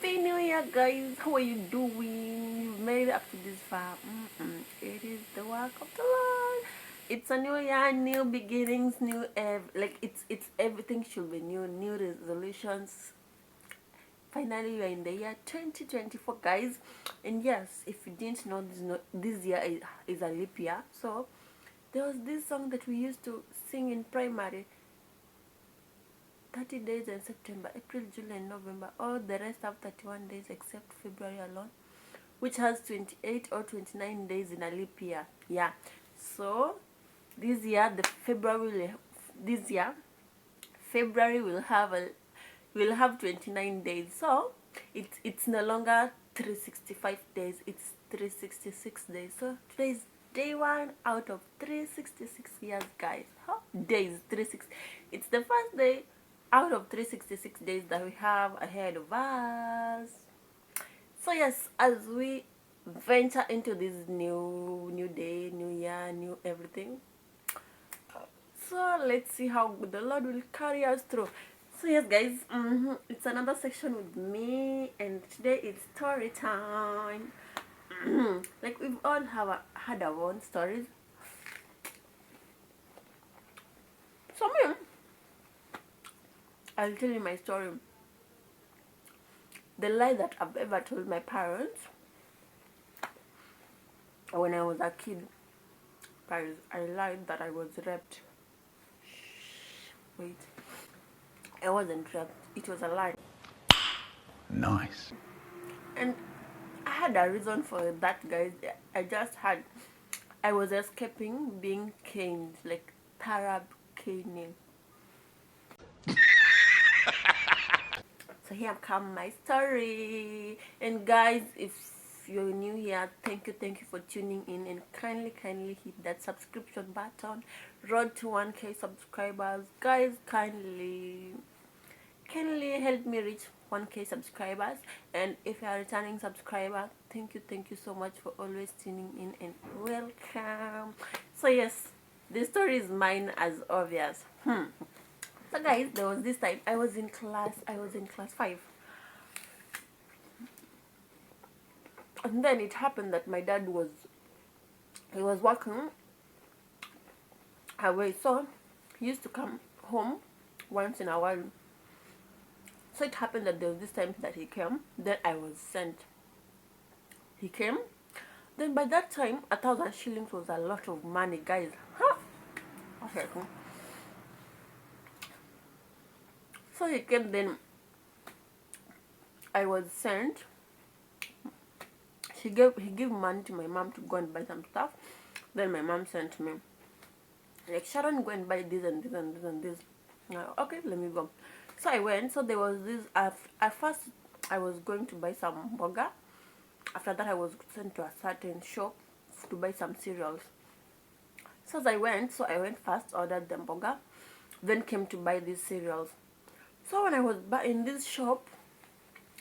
Happy New Year, guys. How are you doing? You've made it up to this far. It is the work of the Lord. It's a new year, new beginnings, new it's everything should be new, new resolutions. Finally, we're in the year 2024, guys. And yes, if you didn't know, this year is a leap year. So there was this song that we used to sing in primary. 30 days in September, April, July, and November. All the rest have 31 days except February alone, which has 28 or 29 days in a leap year. Yeah. So this year, February will have 29 days. So it's no longer 365 days. It's 366 days. So today is day 1 out of 366 years, guys. Huh? Days 360. It's the first day out of 366 days that we have ahead of us. So yes, as we venture into this new day, new year, new everything, so let's see how the Lord will carry us through. So yes, guys, it's another section with me, and today it's story time. Like we've all had our own stories. So me, I'll tell you my story. The lie that I've ever told my parents when I was a kid. Guys, I lied that I was raped. Wait. I wasn't raped. It was a lie. Nice. And I had a reason for that, guys. I was escaping being caned, like Tarab caning. So here come my story. And guys, if you're new here, thank you for tuning in, and kindly hit that subscription button. Road to 1K subscribers, guys. Kindly help me reach 1K subscribers. And if you're a returning subscriber, thank you so much for always tuning in, and welcome. So yes, the story is mine as obvious. So guys, there was this time I was in class 5. And then it happened that my dad was working away, so he used to come home once in a while. So it happened that there was this time that he came, then I was sent. He came, then by that time 1,000 shillings was a lot of money, guys. Okay, cool. So he came, then I was sent. He gave money to my mom to go and buy some stuff. Then my mom sent me, like, Sharon, go and buy this and this and this and this. Okay, let me go. So I went. So there was this. At first, I was going to buy some burger. After that, I was sent to a certain shop to buy some cereals. So as I went first, ordered the burger, then came to buy these cereals. So when I was in this shop,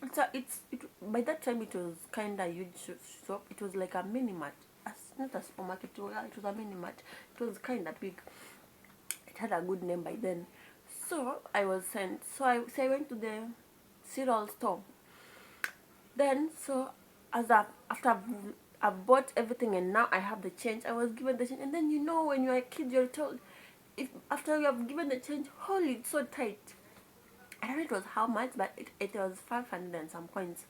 by that time it was kind of huge shop. It was like a mini mart, not a supermarket. It was a mini mart. It was kind of big. It had a good name by then. So I was sent. So I went to the cereal store. Then after I've bought everything and now I have the change, I was given the change. And then, you know, when you're a kid, you're told, if after you have given the change, hold it so tight. I don't know it was how much, but it was 500 and some coins.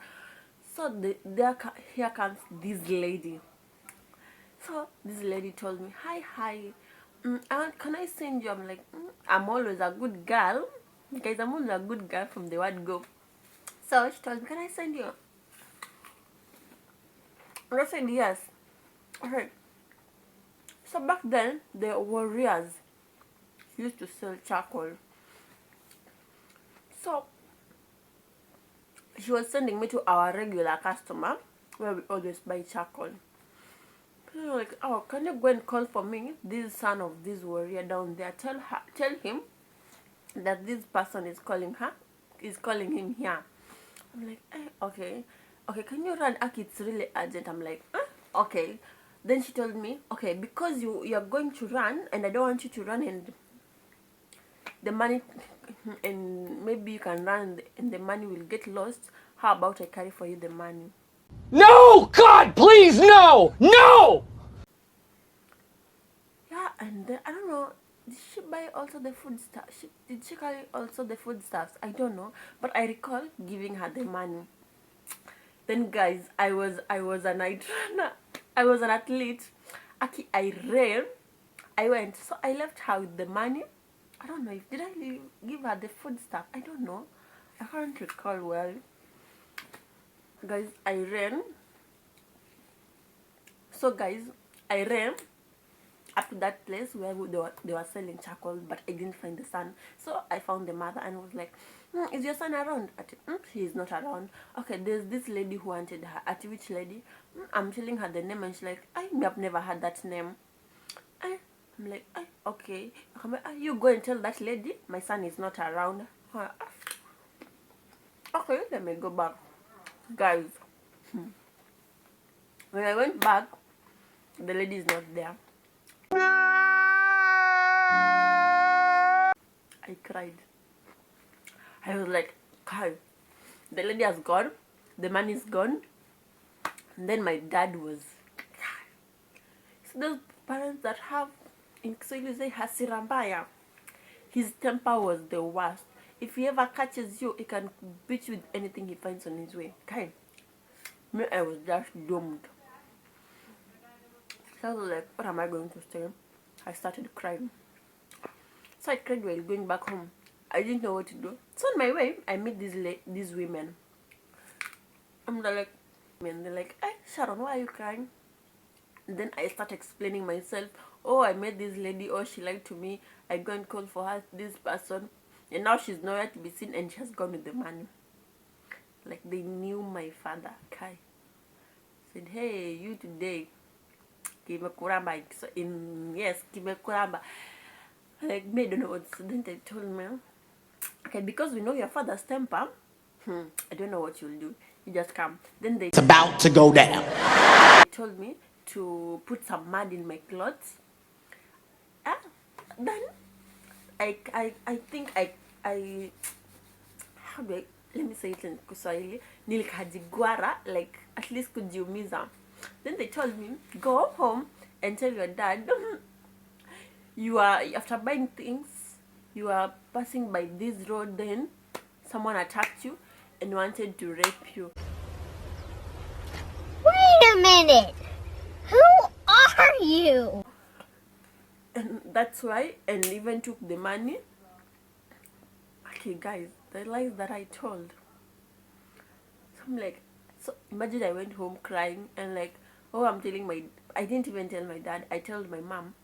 So here comes this lady. So this lady told me, hi, can I send you? I'm like, I'm always a good girl. Guys, I'm always a good girl from the word go. So she told me, can I send you? And I said yes. Okay. So back then, the warriors used to sell charcoal. So she was sending me to our regular customer where we always buy charcoal. So like, oh, can you go and call for me this son of this warrior down there? Tell him that this person is calling him here. I'm like, okay, can you run? It's really urgent. I'm like, okay. Then she told me, okay, because you're going to run, and I don't want you to run, and the money and maybe you can run and the money will get lost. How about I carry for you the money? No! God, please, no! No! Yeah, and then, I don't know, did she buy also the food stuff? Did she carry also the food stuffs? I don't know, but I recall giving her the money. Then guys, I was a night runner. I was an athlete. Aki, I ran. I went. So I left her with the money. I don't know if did I give her the food stuff. I don't know. I can't recall well. Guys, I ran. So guys, I ran up to that place where they were selling charcoal, but I didn't find the son. So I found the mother and was like, is your son around? He is not around. Okay, there's this lady who wanted her. At which lady? I'm telling her the name and she's like, I have never heard that name. I'm like, okay. You go and tell that lady my son is not around. Okay, let me go back. Guys, when I went back, the lady is not there. I cried. I was like, God, the lady has gone, the money is gone. And then my dad was, so those parents that have, in Kiswahili say hasira mbaya. His temper was the worst. If he ever catches you, he can beat you with anything he finds on his way. Okay. Me, I was just doomed. So I was like, what am I going to say? I started crying. So I cried while going back home. I didn't know what to do. So on my way, I met these women. They're like, hey, Sharon, why are you crying? And then I start explaining myself. Oh, I met this lady. Oh, she lied to me. I go and call for her, this person. And now she's nowhere to be seen and she has gone with the money. Like they knew my father, Kai. Said, hey, you today. Kimekuramba. So yes, Kimekuramba. Like, me, I don't know what. So then they told me, okay, because we know your father's temper, I don't know what you'll do. You just come. Then It's about to go down. they told me to put some mud in my clothes. Then I think I how do I, let me say it in Kiswahili, nilikajigwara, like at least kujiumiza. Then they told me, go home and tell your dad you are, after buying things, you are passing by this road, then someone attacked you and wanted to rape you. Wait a minute! Who are you? And that's why, and even took the money. Okay guys, the lies that I told. So I'm like, so imagine I went home crying and like, oh, I didn't even tell my dad. I told my mom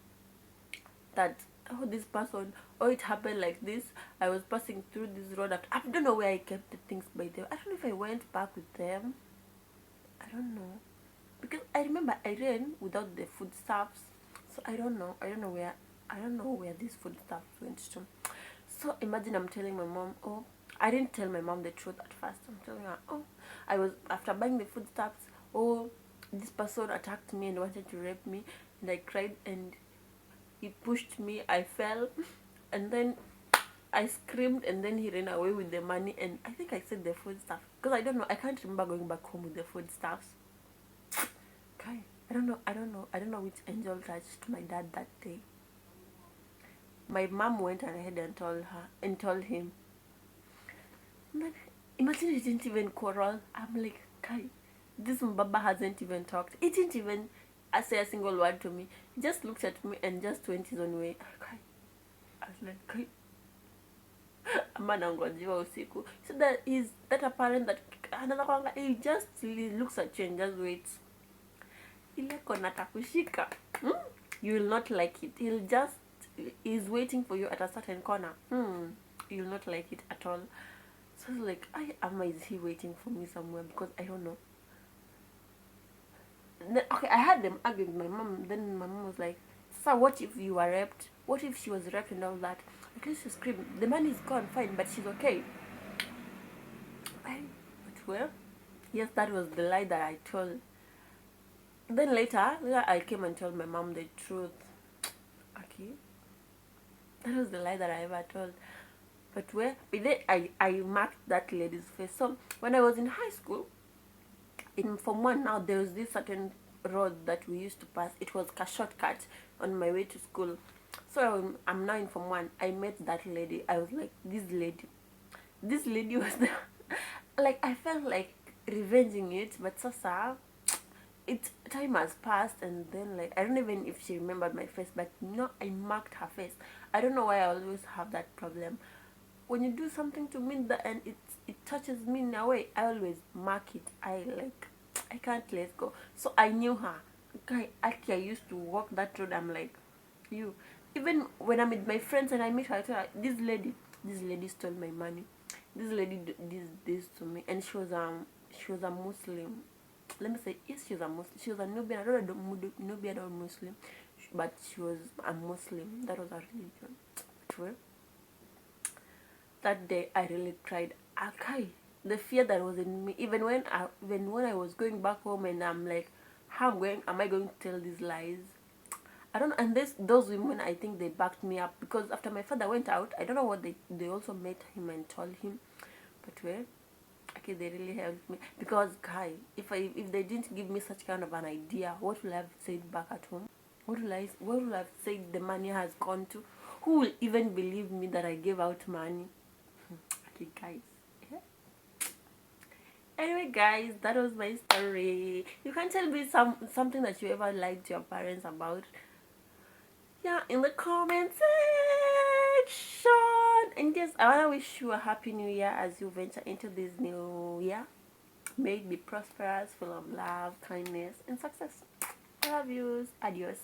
that, oh, this person, oh, it happened like this. I was passing through this road. I don't know where I kept the things by them. I don't know if I went back with them. I don't know. Because I remember I ran without the foodstuffs. So I don't know where these foodstuffs went to. So imagine I'm telling my mom, oh, I didn't tell my mom the truth at first. I'm telling her, oh, I was, after buying the foodstuffs, oh, this person attacked me and wanted to rape me. And I cried and he pushed me. I fell. And then I screamed and then he ran away with the money. And I think I said the foodstuff. Because I don't know. I can't remember going back home with the foodstuffs. Okay. I don't know which angel touched my dad that day. My mom went ahead and told him. Man, imagine he didn't even quarrel. I'm like, Kai, this Mbaba hasn't even talked. He didn't even say a single word to me. He just looked at me and just went his own way. Kai. I was like, Kai. Amanangojiwa usiku. So that is that a parent that another kwanga, he just looks at you and just waits. Ile kona takushika. You will not like it. He's waiting for you at a certain corner. You will not like it at all. So it's like, is he waiting for me somewhere? Because I don't know. Then, okay, I had them arguing with my mom. Then my mom was like, "Sir, what if you were raped? What if she was raped and all that?" At least she screamed. The man is gone, fine, but she's okay. But well, yes, that was the lie that I told. Then later I came and told my mom the truth. Okay. That was the lie that I ever told. But where but then I marked that lady's face. So when I was in high school, in Form 1 now, there was this certain road that we used to pass. It was a shortcut on my way to school. So I'm now in Form 1. I met that lady. I was like, this lady was the like, I felt like revenging it, but sasa it time has passed, and then like I don't even if she remembered my face, but no, I marked her face. I don't know why I always have that problem. When you do something to me that and it touches me in a way, I always mark it. I can't let go. So I knew her. Guy, actually, I used to walk that road. I'm like, you. Even when I'm with my friends and I meet her, I tell her, this lady stole my money. This lady did this to me, and she was a Muslim. Let me say, yes, she was a Muslim. She was a Nubian. I don't know Nubian or Muslim, but she was a Muslim. That was her religion. True. That day I really cried. Okay, the fear that was in me, even when I was going back home, and I'm like, am I going to tell these lies? I don't know. And those women, I think they backed me up, because after my father went out, I don't know what they also met him and told him, but well, okay, they really helped me, because guy, if they didn't give me such kind of an idea, what will I have said back at home? What will I have said the money has gone to? Who will even believe me that I gave out money? Okay, guys. Yeah. Anyway, guys, that was my story. You can tell me something that you ever lied to your parents about. Yeah, in the comment section. And yes, I wanna wish you a happy new year as you venture into this new year. May it be prosperous, full of love, kindness, and success. I love yous. Adios.